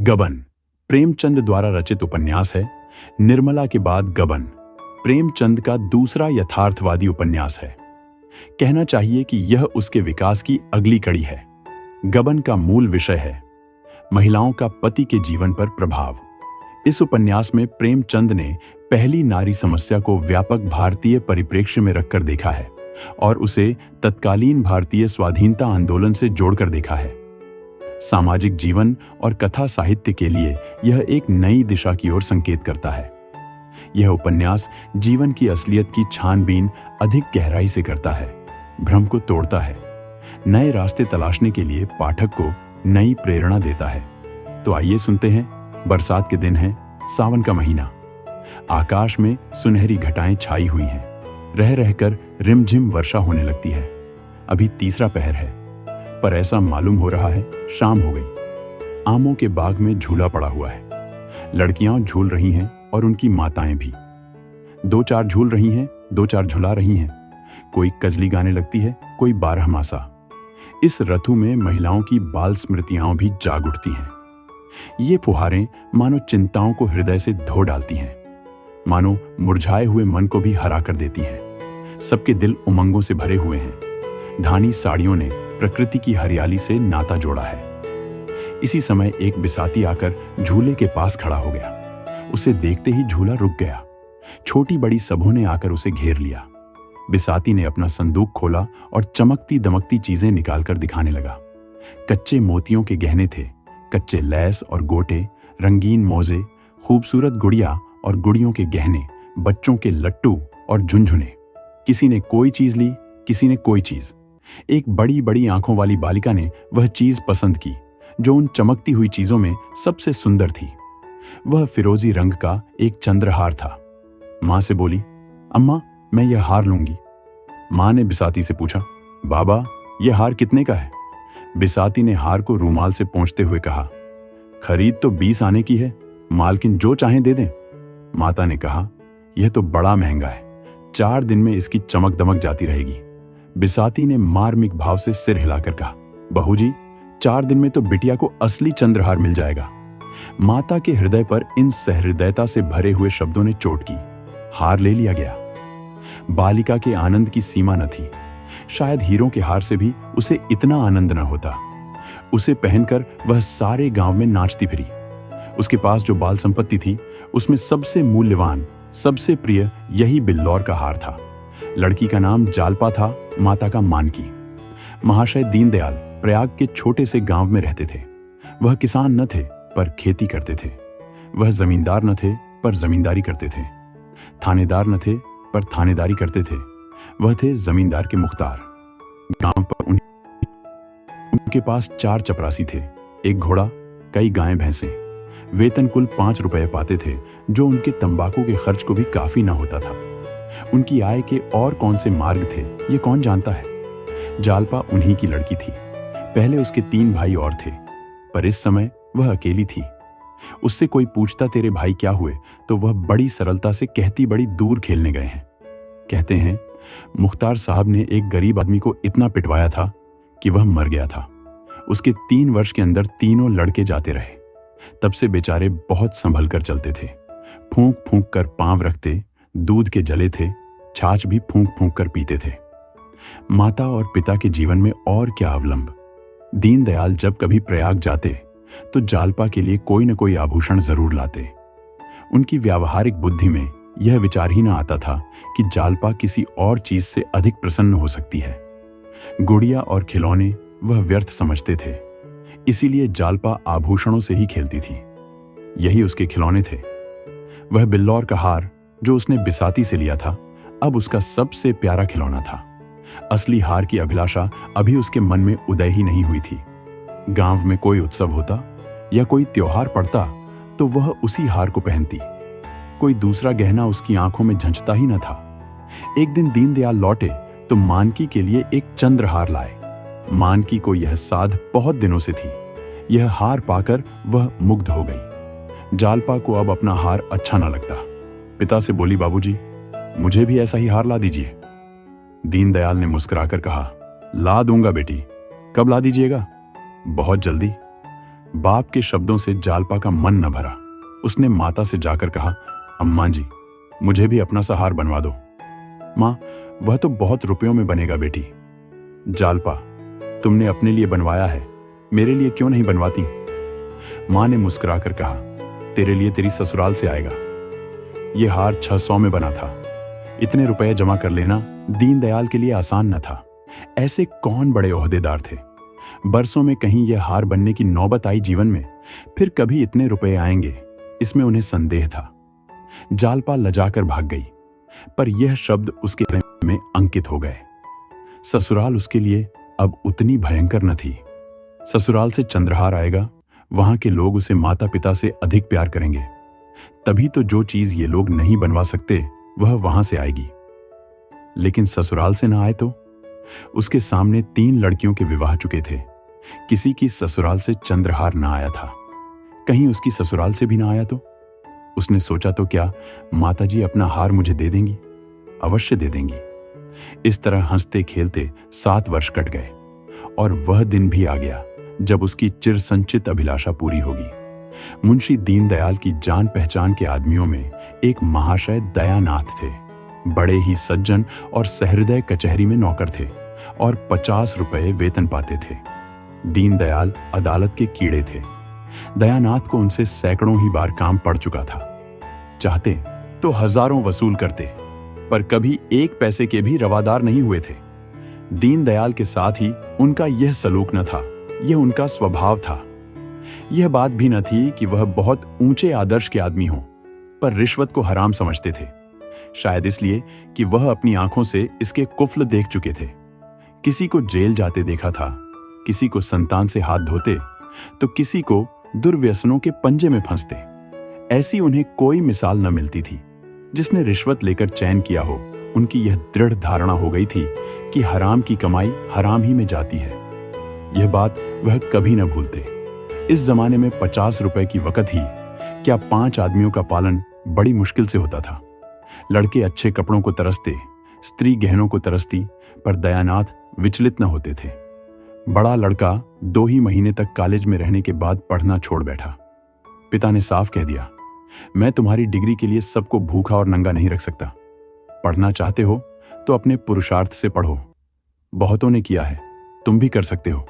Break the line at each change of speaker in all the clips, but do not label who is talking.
गबन प्रेमचंद द्वारा रचित उपन्यास है। निर्मला के बाद गबन प्रेमचंद का दूसरा यथार्थवादी उपन्यास है। कहना चाहिए कि यह उसके विकास की अगली कड़ी है। गबन का मूल विषय है महिलाओं का पति के जीवन पर प्रभाव। इस उपन्यास में प्रेमचंद ने पहली नारी समस्या को व्यापक भारतीय परिप्रेक्ष्य में रखकर देखा है और उसे तत्कालीन भारतीय स्वाधीनता आंदोलन से जोड़कर देखा है। सामाजिक जीवन और कथा साहित्य के लिए यह एक नई दिशा की ओर संकेत करता है। यह उपन्यास जीवन की असलियत की छानबीन अधिक गहराई से करता है, भ्रम को तोड़ता है, नए रास्ते तलाशने के लिए पाठक को नई प्रेरणा देता है। तो आइए सुनते हैं। बरसात के दिन है, सावन का महीना। आकाश में सुनहरी घटाएं छाई हुई हैं, रह रहकर रिमझिम वर्षा होने लगती है। अभी तीसरा पहर है, पर ऐसा मालूम हो रहा है शाम हो गई। आमों के बाग में झूला पड़ा हुआ है। लड़कियां झूल रही हैं और उनकी माताएं भी। दो चार झूल रही हैं, दो चार झुला रही हैं। कोई कजली गाने लगती है, कोई बारहमासा। इस ऋतु में महिलाओं की बाल स्मृतियां भी जाग उठती हैं। ये फुहारें मानो चिंताओं को हृदय से धो डालती हैं, मानो मुरझाए हुए मन को भी हरा कर देती हैं। सबके दिल उमंगों से भरे हुए हैं। धानी साड़ियों ने प्रकृति की हरियाली से नाता जोड़ा है। इसी समय एक बिसाती आकर झूले के पास खड़ा हो गया। उसे देखते ही झूला रुक गया। छोटी बड़ी सबों ने आकर उसे घेर लिया। बिसाती ने अपना संदूक खोला और चमकती दमकती चीजें निकालकर दिखाने लगा। कच्चे मोतियों के गहने थे, कच्चे लैस और गोटे, रंगीन मोजे, खूबसूरत गुड़िया और गुड़ियों के गहने, बच्चों के लट्टू और झुनझुने। किसी ने कोई चीज ली, किसी ने कोई चीज। एक बड़ी बड़ी आंखों वाली बालिका ने वह चीज पसंद की जो उन चमकती हुई चीजों में सबसे सुंदर थी। वह फिरोजी रंग का एक चंद्रहार था। मां से बोली, अम्मा मैं यह हार लूंगी। मां ने बिसाती से पूछा, बाबा यह हार कितने का है? बिसाती ने हार को रूमाल से पोंछते हुए कहा, खरीद तो 20 आने की है, मालकिन जो चाहें दे दें। माता ने कहा, यह तो बड़ा महंगा है, 4 दिन में इसकी चमक दमक जाती रहेगी। बिसाती ने मार्मिक भाव से सिर हिलाकर कहा, बहू जी 4 दिन में तो बिटिया को असली चंद्रहार मिल जाएगा। माता के हृदय पर इन सहृदयता से भरे हुए शब्दों ने चोट की। हार ले लिया गया। बालिका के आनंद की सीमा न थी। शायद हीरों के हार से भी उसे इतना आनंद न होता। उसे पहनकर वह सारे गांव में नाचती फिरी। उसके पास जो बाल संपत्ति थी उसमें सबसे मूल्यवान, सबसे प्रिय यही बिल्लौर का हार था। लड़की का नाम जालपा था, माता का मानकी। महाशय दीनदयाल प्रयाग के छोटे से गांव में रहते थे। वह किसान न थे पर खेती करते थे। वह जमींदार न थे पर जमींदारी करते थे। थानेदार न थे पर थानेदारी करते थे। वह थे जमींदार के मुख्तार। गांव पर उनके पास 4 चपरासी थे, एक घोड़ा, कई गायें भैंसें। वेतन कुल 5 रुपए पाते थे, जो उनके तंबाकू के खर्च को भी काफी न होता था। उनकी आय के और कौन से मार्ग थे ये कौन जानता है। जालपा उन्हीं की लड़की थी। पहले उसके 3 भाई और थे, पर इस समय वह अकेली थी। उससे कोई पूछता तेरे भाई क्या हुए तो वह बड़ी सरलता से कहती बड़ी दूर खेलने गए हैं। कहते हैं मुख्तार साहब ने एक गरीब आदमी को इतना पिटवाया था कि वह मर गया था। उसके 3 वर्ष के अंदर तीनों लड़के जाते रहे। तब से बेचारे बहुत संभल कर चलते थे। फूंक फूंक कर पांव रखते, दूध के जले थे, छाछ भी फूंक फूंक कर पीते थे। माता और पिता के जीवन में और क्या अवलंब। दीनदयाल जब कभी प्रयाग जाते तो जालपा के लिए कोई न कोई आभूषण जरूर लाते। उनकी व्यावहारिक बुद्धि में यह विचार ही न आता था कि जालपा किसी और चीज से अधिक प्रसन्न हो सकती है। गुड़िया और खिलौने वह व्यर्थ समझते थे, इसीलिए जालपा आभूषणों से ही खेलती थी। यही उसके खिलौने थे। वह बिल्लौर का हार जो उसने बिसाती से लिया था अब उसका सबसे प्यारा खिलौना था। असली हार की अभिलाषा अभी उसके मन में उदय ही नहीं हुई थी। गांव में कोई उत्सव होता या कोई त्योहार पड़ता तो वह उसी हार को पहनती। कोई दूसरा गहना उसकी आंखों में झंझता ही न था। एक दिन दीनदयाल लौटे तो मानकी के लिए एक चंद्रहार लाए। मानकी को यह साध बहुत दिनों से थी। यह हार पाकर वह मुग्ध हो गई। जालपा को अब अपना हार अच्छा न लगता। पिता से बोली, बाबूजी मुझे भी ऐसा ही हार ला दीजिए। दीनदयाल ने मुस्कुराकर कहा, ला दूंगा बेटी। कब ला दीजिएगा? बहुत जल्दी। बाप के शब्दों से जालपा का मन न भरा। उसने माता से जाकर कहा, अम्मा जी, मुझे भी अपना सा हार बनवा दो। माँ, वह तो बहुत रुपयों में बनेगा बेटी। जालपा, तुमने अपने लिए बनवाया है, मेरे लिए क्यों नहीं बनवाती? माँ ने मुस्कुराकर कहा, तेरे लिए तेरी ससुराल से आएगा। यह हार 600 में बना था। इतने रुपए जमा कर लेना दीनदयाल के लिए आसान न था। ऐसे कौन बड़े ओहदेदार थे? बरसों में कहीं यह हार बनने की नौबत आई जीवन में, फिर कभी इतने रुपए आएंगे, इसमें उन्हें संदेह था। जालपा लजाकर भाग गई, पर यह शब्द उसके दिल में अंकित हो गए। ससुराल उसके लिए अब उतनी भयंकर न थी। ससुराल से चंद्रहार आएगा, वहां के लोग उसे माता पिता से अधिक प्यार करेंगे। तभी तो जो चीज ये लोग नहीं बनवा सकते वह वहां से आएगी। लेकिन ससुराल से ना आए तो? उसके सामने 3 लड़कियों के विवाह चुके थे। किसी की ससुराल से चंद्रहार ना आया था। कहीं उसकी ससुराल से भी ना आया तो? उसने सोचा, तो क्या माताजी अपना हार मुझे दे देंगी? अवश्य दे देंगी। इस तरह हंसते खेलते 7 वर्ष कट गए और वह दिन भी आ गया जब उसकी चिर संचित अभिलाषा पूरी होगी। मुंशी दीनदयाल की जान पहचान के आदमियों में एक महाशय दयानाथ थे। बड़े ही सज्जन और सहृदय कचहरी में नौकर थे और 50 रुपए वेतन पाते थे। दीनदयाल अदालत के कीड़े थे। दयानाथ को उनसे सैकड़ों ही बार काम पड़ चुका था। चाहते तो हजारों वसूल करते, पर कभी 1 पैसे के भी रवादार नहीं हुए थे। दीनदयाल के साथ ही उनका यह सलूक न था, यह उनका स्वभाव था। यह बात भी न थी कि वह बहुत ऊंचे आदर्श के आदमी हों, पर रिश्वत को हराम समझते थे। शायद इसलिए कि वह अपनी आंखों से इसके कुफ्ल देख चुके थे। किसी को जेल जाते देखा था, किसी को संतान से हाथ धोते, तो किसी को दुर्व्यसनों के पंजे में फंसते। ऐसी उन्हें कोई मिसाल न मिलती थी। जिसने रिश्वत लेकर चैन किया हो, उनकी यह दृढ़ धारणा हो गई थी कि हराम की कमाई हराम ही में जाती है। यह बात वह कभी न भूलते। इस जमाने में 50 रुपए की वक़्त ही क्या 5 आदमियों का पालन बड़ी मुश्किल से होता था। लड़के अच्छे कपड़ों को तरसते, स्त्री गहनों को तरसती, पर दयानाथ विचलित न होते थे। बड़ा लड़का 2 ही महीने तक कॉलेज में रहने के बाद पढ़ना छोड़ बैठा। पिता ने साफ कह दिया, मैं तुम्हारी डिग्री के लिए सबको भूखा और नंगा नहीं रख सकता। पढ़ना चाहते हो तो अपने पुरुषार्थ से पढ़ो। बहुतों ने किया है, तुम भी कर सकते हो।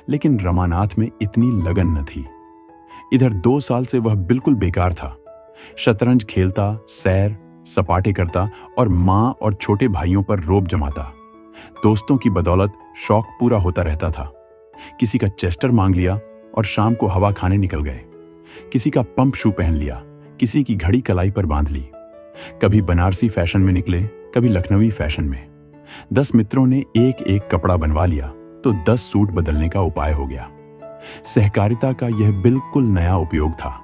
लेकिन रमानाथ में इतनी लगन न थी। इधर 2 साल से वह बिल्कुल बेकार था। शतरंज खेलता, सैर सपाटे करता और मां और छोटे भाइयों पर रोब जमाता। दोस्तों की बदौलत शौक पूरा होता रहता था। किसी का चेस्टर मांग लिया और शाम को हवा खाने निकल गए। किसी का पंप शू पहन लिया, किसी की घड़ी कलाई पर बांध ली। कभी बनारसी फैशन में निकले, कभी लखनवी फैशन में। 10 मित्रों ने एक एक कपड़ा बनवा लिया तो 10 सूट बदलने का उपाय हो गया। सहकारिता का यह बिल्कुल नया उपयोग था।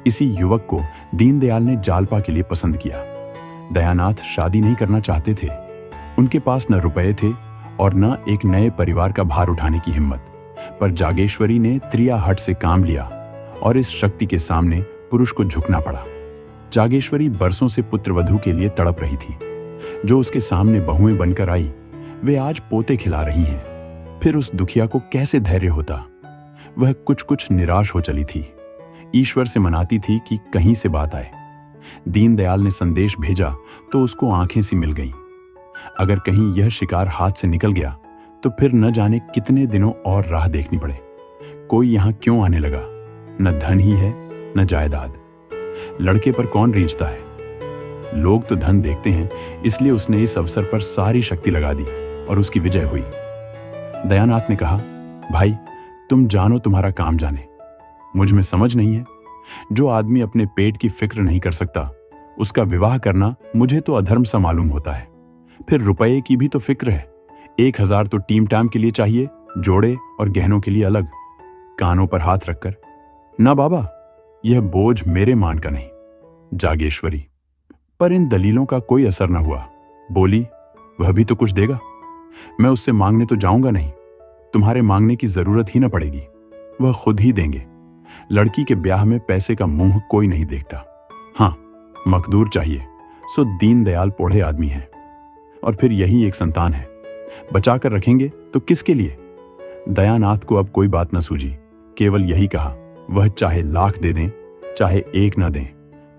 इसी युवक को दीनदयाल ने जालपा के लिए पसंद किया। दयानाथ शादी नहीं करना चाहते थे। उनके पास न रुपए थे और न एक नए परिवार का भार उठाने की हिम्मत। पर जागेश्वरी ने त्रिया हट से काम लिया और इस शक्ति के सामने पुरुष को झुकना पड़ा। जागेश्वरी बरसों से पुत्रवधू के लिए तड़प रही थी। जो उसके सामने बहुएं बनकर आई, वे आज पोते खिला रही हैं। फिर उस दुखिया को कैसे धैर्य होता? वह कुछ कुछ निराश हो चली थी। ईश्वर से मनाती थी कि कहीं से बात आए। दीनदयाल ने संदेश भेजा तो उसको आंखें सी मिल गईं। अगर कहीं यह शिकार हाथ से निकल गया तो फिर न जाने कितने दिनों और राह देखनी पड़े। कोई यहां क्यों आने लगा? न धन ही है न जायदाद। लड़के पर कौन रीझता है? लोग तो धन देखते हैं, इसलिए उसने इस अवसर पर सारी शक्ति लगा दी और उसकी विजय हुई। दयानाथ ने कहा, भाई तुम जानो तुम्हारा काम जाने, मुझ में समझ नहीं है। जो आदमी अपने पेट की फिक्र नहीं कर सकता, उसका विवाह करना मुझे तो अधर्म सा मालूम होता है। फिर रुपये की भी तो फिक्र है। 1000 तो टीम टाम के लिए चाहिए, जोड़े और गहनों के लिए अलग। कानों पर हाथ रखकर, ना बाबा, यह बोझ मेरे मान का नहीं। जागेश्वरी, पर इन दलीलों का कोई असर न हुआ। बोली, वह भी तो कुछ देगा। मैं उससे मांगने तो जाऊंगा नहीं। तुम्हारे मांगने की जरूरत ही न पड़ेगी, वह खुद ही देंगे। लड़की के ब्याह में पैसे का मुंह कोई नहीं देखता। हाँ, मकदूर चाहिए, सो दीनदयाल पोढ़े आदमी हैं। और फिर यही एक संतान है, बचा कर रखेंगे तो किसके लिए? दयानाथ को अब कोई बात न सूझी। केवल यही कहा, वह चाहे लाख दे दें, चाहे एक न दें,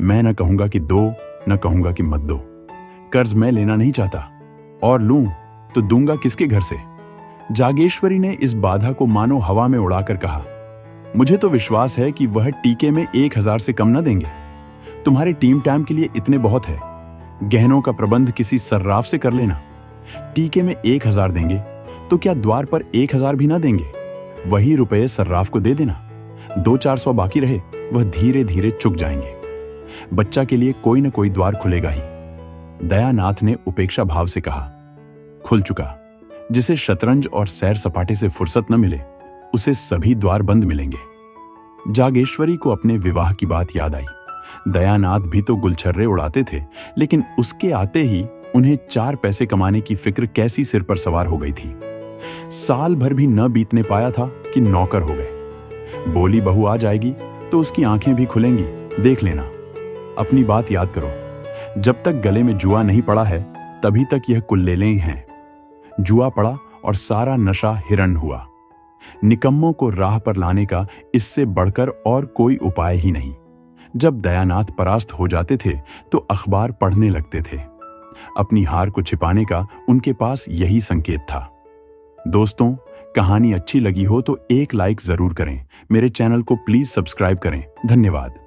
मैं न कहूंगा कि दो, न कहूंगा कि मत दो। कर्ज मैं लेना नहीं चाहता, और लूं तो दूंगा किसके घर से? जागेश्वरी ने इस बाधा को मानो हवा में उड़ाकर कहा, मुझे तो विश्वास है कि वह टीके में 1000 से कम न देंगे। तुम्हारे टीम टाइम के लिए इतने बहुत है। गहनों का प्रबंध किसी सर्राफ से कर लेना। टीके में 1000 देंगे तो क्या द्वार पर 1000 भी ना देंगे? वही रुपए सर्राफ को दे देना। 200-400 बाकी रहे, वह धीरे धीरे चुक जाएंगे। बच्चा के लिए कोई न कोई द्वार खुलेगा ही। दयानाथ ने उपेक्षा भाव से कहा, खुल चुका। जिसे शतरंज और सैर सपाटे से फुर्सत न मिले, उसे सभी द्वार बंद मिलेंगे। जागेश्वरी को अपने विवाह की बात याद आई। दयानाथ भी तो गुलछर्रे उड़ाते थे, लेकिन उसके आते ही उन्हें 4 पैसे कमाने की फिक्र कैसी सिर पर सवार हो गई थी। साल भर भी न बीतने पाया था कि नौकर हो गए। बोली बहू आ जाएगी तो उसकी आंखें भी खुलेंगी, देख लेना। अपनी बात याद करो, जब तक गले में जुआ नहीं पड़ा है तभी तक यह कुल्लेलें हैं। जुआ पड़ा और सारा नशा हिरण हुआ। निकम्मों को राह पर लाने का इससे बढ़कर और कोई उपाय ही नहीं। जब दयानाथ परास्त हो जाते थे तो अखबार पढ़ने लगते थे। अपनी हार को छिपाने का उनके पास यही संकेत था। दोस्तों, कहानी अच्छी लगी हो तो एक लाइक जरूर करें। मेरे चैनल को प्लीज सब्सक्राइब करें। धन्यवाद।